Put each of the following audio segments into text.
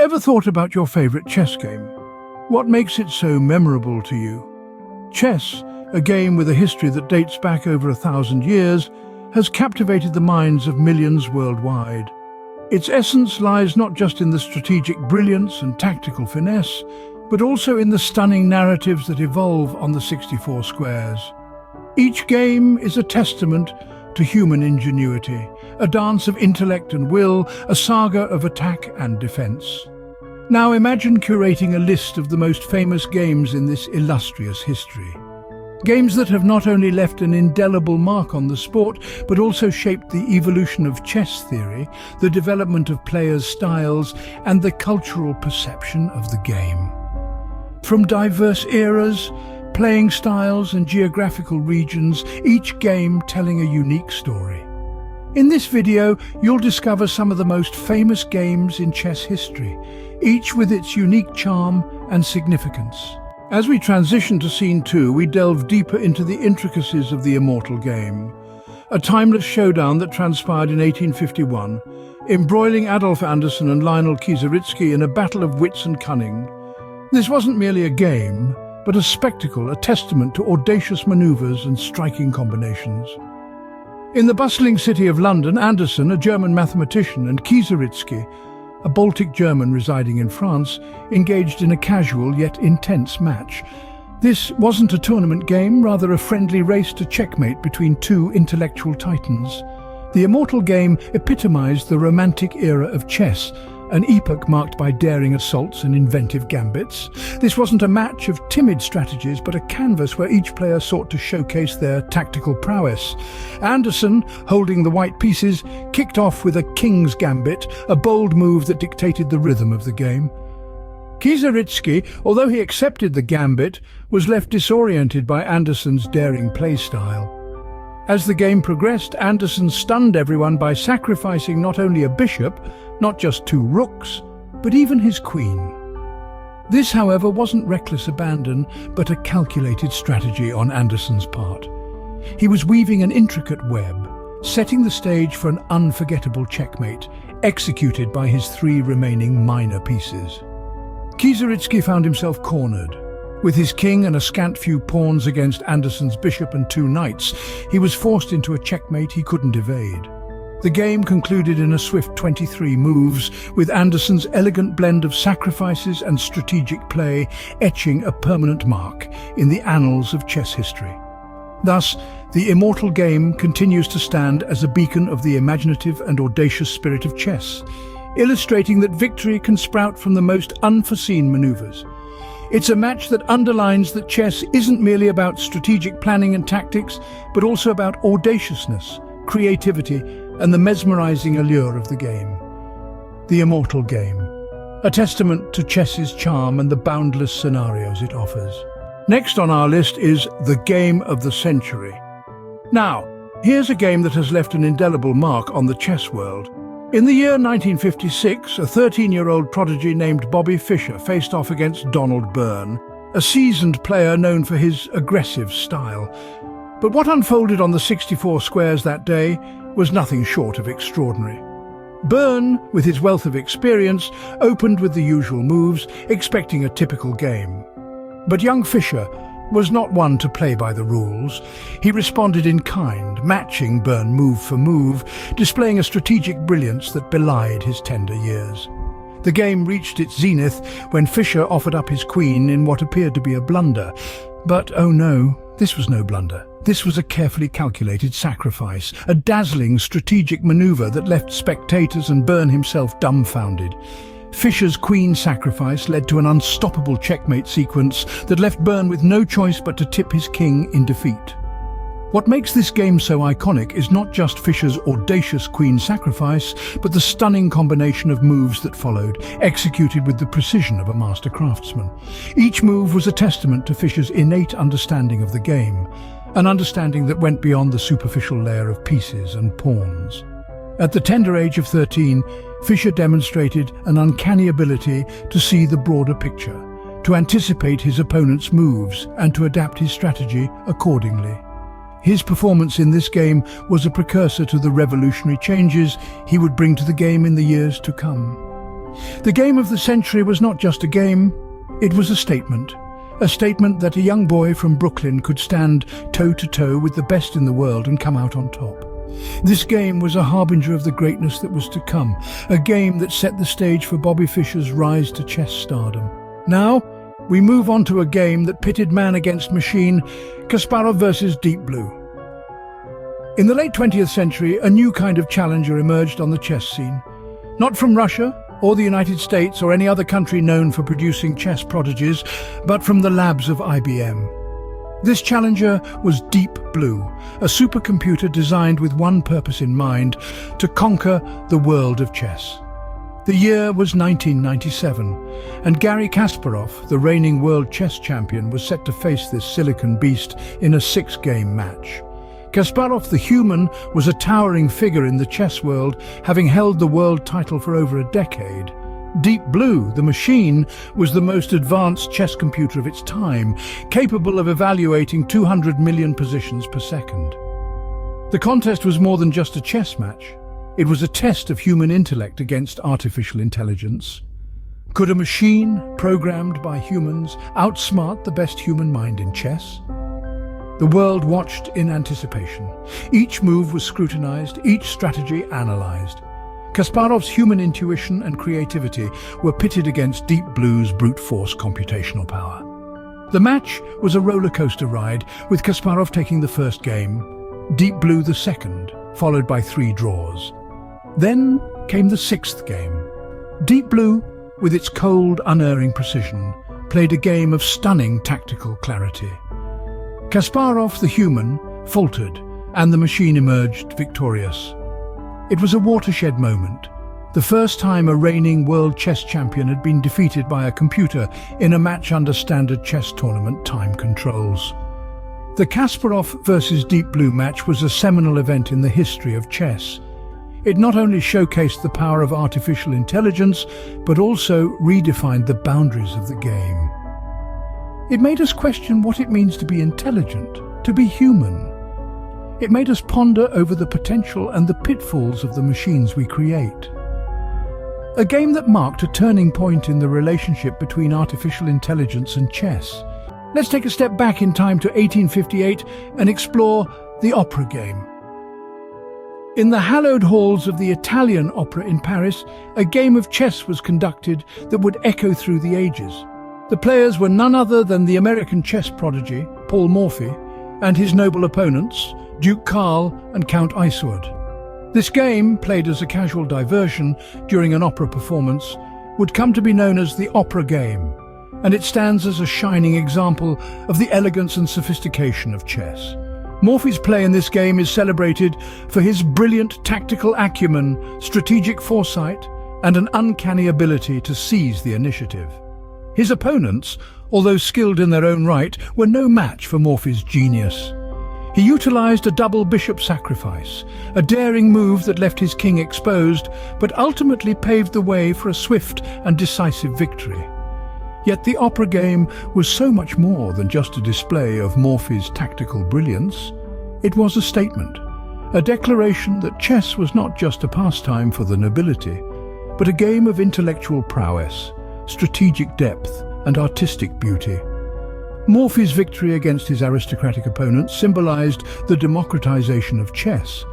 Ever thought about your favorite chess game? What makes it so memorable to you? Chess, a game with a history that dates back over 1,000 years, has captivated the minds of millions worldwide. Its essence lies not just in the strategic brilliance and tactical finesse, but also in the stunning narratives that evolve on the 64 squares. Each game is a testament to human ingenuity, a dance of intellect and will, a saga of attack and defense. Now imagine curating a list of the most famous games in this illustrious history. Games that have not only left an indelible mark on the sport, but also shaped the evolution of chess theory, the development of players' styles, and the cultural perception of the game. From diverse eras, playing styles and geographical regions, each game telling a unique story. In this video, you'll discover some of the most famous games in chess history, each with its unique charm and significance. As we transition to Scene 2, we delve deeper into the intricacies of the immortal game, a timeless showdown that transpired in 1851, embroiling Adolf Anderssen and Lionel Kieseritzky in a battle of wits and cunning. This wasn't merely a game, but a spectacle, a testament to audacious maneuvers and striking combinations. In the bustling city of London, Anderssen, a German mathematician, and Kieseritzky, a Baltic German residing in France, engaged in a casual yet intense match. This wasn't a tournament game, rather a friendly race to checkmate between two intellectual titans. The immortal game epitomized the romantic era of chess, an epoch marked by daring assaults and inventive gambits. This wasn't a match of timid strategies, but a canvas where each player sought to showcase their tactical prowess. Anderssen, holding the white pieces, kicked off with a king's gambit, a bold move that dictated the rhythm of the game. Kieseritzky, although he accepted the gambit, was left disoriented by Anderssen's daring play style. As the game progressed, Anderssen stunned everyone by sacrificing not only a bishop, not just two rooks, but even his queen. This, however, wasn't reckless abandon, but a calculated strategy on Anderssen's part. He was weaving an intricate web, setting the stage for an unforgettable checkmate, executed by his three remaining minor pieces. Kieseritzky found himself cornered. With his king and a scant few pawns against Anderssen's bishop and two knights, he was forced into a checkmate he couldn't evade. The game concluded in a swift 23 moves, with Anderssen's elegant blend of sacrifices and strategic play etching a permanent mark in the annals of chess history. Thus, the immortal game continues to stand as a beacon of the imaginative and audacious spirit of chess, illustrating that victory can sprout from the most unforeseen maneuvers. It's a match that underlines that chess isn't merely about strategic planning and tactics, but also about audaciousness, creativity, and the mesmerizing allure of the game. The immortal game, a testament to chess's charm and the boundless scenarios it offers. Next on our list is the game of the century. Now, here's a game that has left an indelible mark on the chess world. In the year 1956, a 13-year-old prodigy named Bobby Fischer faced off against Donald Byrne, a seasoned player known for his aggressive style. But what unfolded on the 64 squares that day was nothing short of extraordinary. Byrne, with his wealth of experience, opened with the usual moves, expecting a typical game. But young Fischer was not one to play by the rules. He responded in kind, matching Byrne move for move, displaying a strategic brilliance that belied his tender years. The game reached its zenith when Fischer offered up his queen in what appeared to be a blunder. But oh no, this was no blunder. This was a carefully calculated sacrifice, a dazzling strategic maneuver that left spectators and Byrne himself dumbfounded. Fischer's queen sacrifice led to an unstoppable checkmate sequence that left Byrne with no choice but to tip his king in defeat. What makes this game so iconic is not just Fischer's audacious queen sacrifice, but the stunning combination of moves that followed, executed with the precision of a master craftsman. Each move was a testament to Fischer's innate understanding of the game, an understanding that went beyond the superficial layer of pieces and pawns. At the tender age of 13, Fischer demonstrated an uncanny ability to see the broader picture, to anticipate his opponent's moves and to adapt his strategy accordingly. His performance in this game was a precursor to the revolutionary changes he would bring to the game in the years to come. The game of the century was not just a game, it was a statement. A statement that a young boy from Brooklyn could stand toe-to-toe with the best in the world and come out on top. This game was a harbinger of the greatness that was to come, a game that set the stage for Bobby Fischer's rise to chess stardom. Now, we move on to a game that pitted man against machine, Kasparov versus Deep Blue. In the late 20th century, a new kind of challenger emerged on the chess scene. Not from Russia or the United States or any other country known for producing chess prodigies, but from the labs of IBM. This challenger was Deep Blue, a supercomputer designed with one purpose in mind: to conquer the world of chess. The year was 1997, and Garry Kasparov, the reigning world chess champion, was set to face this silicon beast in a 6-game match. Kasparov the human was a towering figure in the chess world, having held the world title for over a decade. Deep Blue, the machine, was the most advanced chess computer of its time, capable of evaluating 200 million positions per second. The contest was more than just a chess match. It was a test of human intellect against artificial intelligence. Could a machine, programmed by humans, outsmart the best human mind in chess? The world watched in anticipation. Each move was scrutinized, each strategy analyzed. Kasparov's human intuition and creativity were pitted against Deep Blue's brute force computational power. The match was a roller coaster ride, with Kasparov taking the first game, Deep Blue the second, followed by 3 draws. Then came the 6th game. Deep Blue, with its cold, unerring precision, played a game of stunning tactical clarity. Kasparov, the human, faltered, and the machine emerged victorious. It was a watershed moment, the first time a reigning world chess champion had been defeated by a computer in a match under standard chess tournament time controls. The Kasparov versus Deep Blue match was a seminal event in the history of chess. It not only showcased the power of artificial intelligence, but also redefined the boundaries of the game. It made us question what it means to be intelligent, to be human. It made us ponder over the potential and the pitfalls of the machines we create. A game that marked a turning point in the relationship between artificial intelligence and chess. Let's take a step back in time to 1858 and explore the opera game. In the hallowed halls of the Italian Opera in Paris, a game of chess was conducted that would echo through the ages. The players were none other than the American chess prodigy, Paul Morphy, and his noble opponents, Duke Karl and Count Isouard. This game, played as a casual diversion during an opera performance, would come to be known as the opera game, and it stands as a shining example of the elegance and sophistication of chess. Morphy's play in this game is celebrated for his brilliant tactical acumen, strategic foresight, and an uncanny ability to seize the initiative. His opponents, although skilled in their own right, were no match for Morphy's genius. He utilized a double bishop sacrifice, a daring move that left his king exposed, but ultimately paved the way for a swift and decisive victory. Yet the opera game was so much more than just a display of Morphy's tactical brilliance. It was a statement, a declaration that chess was not just a pastime for the nobility, but a game of intellectual prowess, strategic depth, and artistic beauty. Morphy's victory against his aristocratic opponents symbolized the democratization of chess,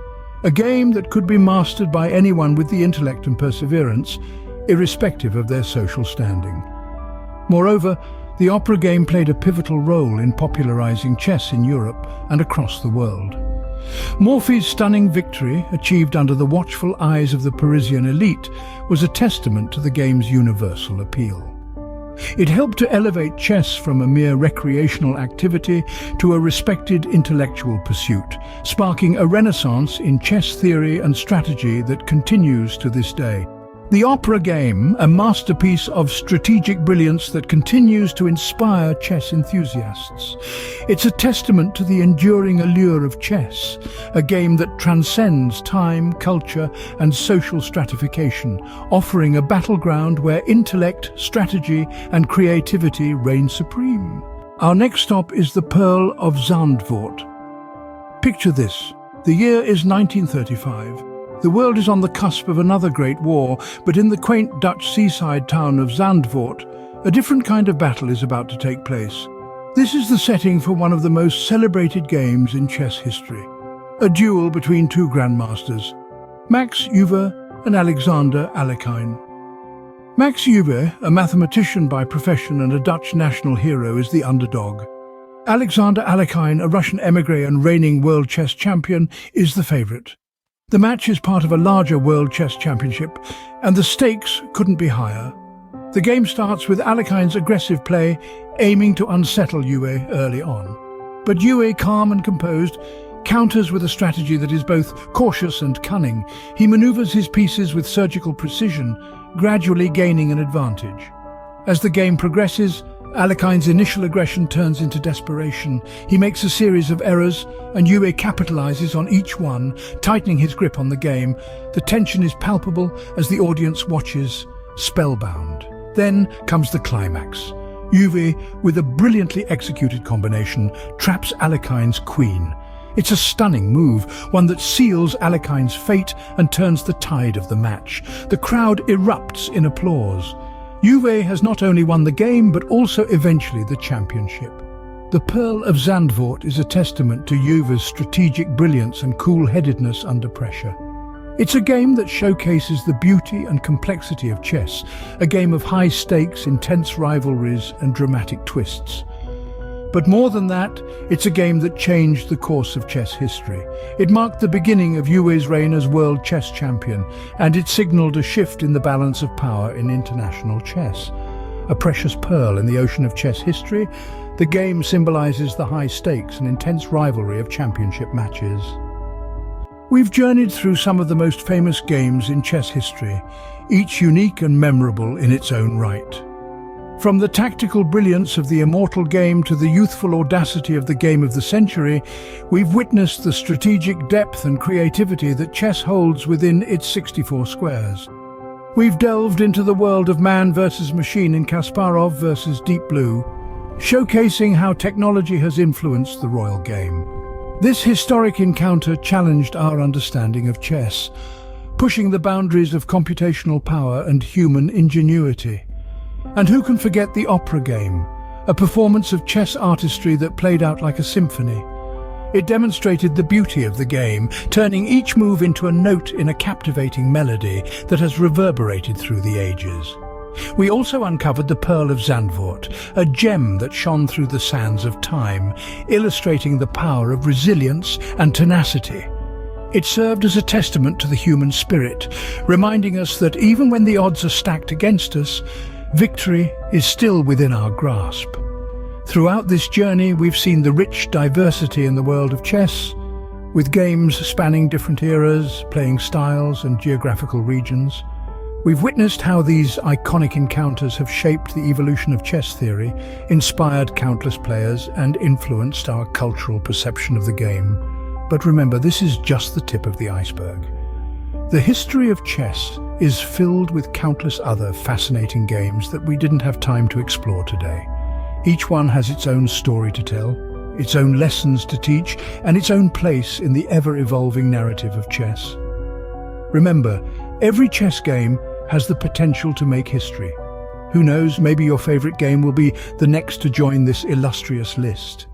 a game that could be mastered by anyone with the intellect and perseverance, irrespective of their social standing. Moreover, the opera game played a pivotal role in popularizing chess in Europe and across the world. Morphy's stunning victory, achieved under the watchful eyes of the Parisian elite, was a testament to the game's universal appeal. It helped to elevate chess from a mere recreational activity to a respected intellectual pursuit, sparking a renaissance in chess theory and strategy that continues to this day. The opera game, a masterpiece of strategic brilliance that continues to inspire chess enthusiasts. It's a testament to the enduring allure of chess, a game that transcends time, culture, and social stratification, offering a battleground where intellect, strategy, and creativity reign supreme. Our next stop is the Pearl of Zandvoort. Picture this. The year is 1935. The world is on the cusp of another great war, but in the quaint Dutch seaside town of Zandvoort, a different kind of battle is about to take place. This is the setting for one of the most celebrated games in chess history. A duel between two grandmasters, Max Euwe and Alexander Alekhine. Max Euwe, a mathematician by profession and a Dutch national hero, is the underdog. Alexander Alekhine, a Russian émigré and reigning world chess champion, is the favorite. The match is part of a larger World Chess Championship, and the stakes couldn't be higher. The game starts with Alekhine's aggressive play, aiming to unsettle Euwe early on. But Euwe, calm and composed, counters with a strategy that is both cautious and cunning. He maneuvers his pieces with surgical precision, gradually gaining an advantage. As the game progresses, Alekhine's initial aggression turns into desperation. He makes a series of errors, and Euwe capitalizes on each one, tightening his grip on the game. The tension is palpable as the audience watches, spellbound. Then comes the climax. Euwe, with a brilliantly executed combination, traps Alekhine's queen. It's a stunning move, one that seals Alekhine's fate and turns the tide of the match. The crowd erupts in applause. Euwe has not only won the game, but also eventually the championship. The Pearl of Zandvoort is a testament to Euwe's strategic brilliance and cool-headedness under pressure. It's a game that showcases the beauty and complexity of chess, a game of high stakes, intense rivalries, and dramatic twists. But more than that, it's a game that changed the course of chess history. It marked the beginning of Euwe's reign as world chess champion, and it signaled a shift in the balance of power in international chess. A precious pearl in the ocean of chess history, the game symbolizes the high stakes and intense rivalry of championship matches. We've journeyed through some of the most famous games in chess history, each unique and memorable in its own right. From the tactical brilliance of the immortal game to the youthful audacity of the game of the century, we've witnessed the strategic depth and creativity that chess holds within its 64 squares. We've delved into the world of man versus machine in Kasparov versus Deep Blue, showcasing how technology has influenced the royal game. This historic encounter challenged our understanding of chess, pushing the boundaries of computational power and human ingenuity. And who can forget the opera game, a performance of chess artistry that played out like a symphony. It demonstrated the beauty of the game, turning each move into a note in a captivating melody that has reverberated through the ages. We also uncovered the Pearl of Zandvoort, a gem that shone through the sands of time, illustrating the power of resilience and tenacity. It served as a testament to the human spirit, reminding us that even when the odds are stacked against us, victory is still within our grasp. Throughout this journey, we've seen the rich diversity in the world of chess, with games spanning different eras, playing styles and geographical regions. We've witnessed how these iconic encounters have shaped the evolution of chess theory, inspired countless players, and influenced our cultural perception of the game. But remember, this is just the tip of the iceberg. The history of chess is filled with countless other fascinating games that we didn't have time to explore today. Each one has its own story to tell, its own lessons to teach, and its own place in the ever-evolving narrative of chess. Remember, every chess game has the potential to make history. Who knows, maybe your favorite game will be the next to join this illustrious list.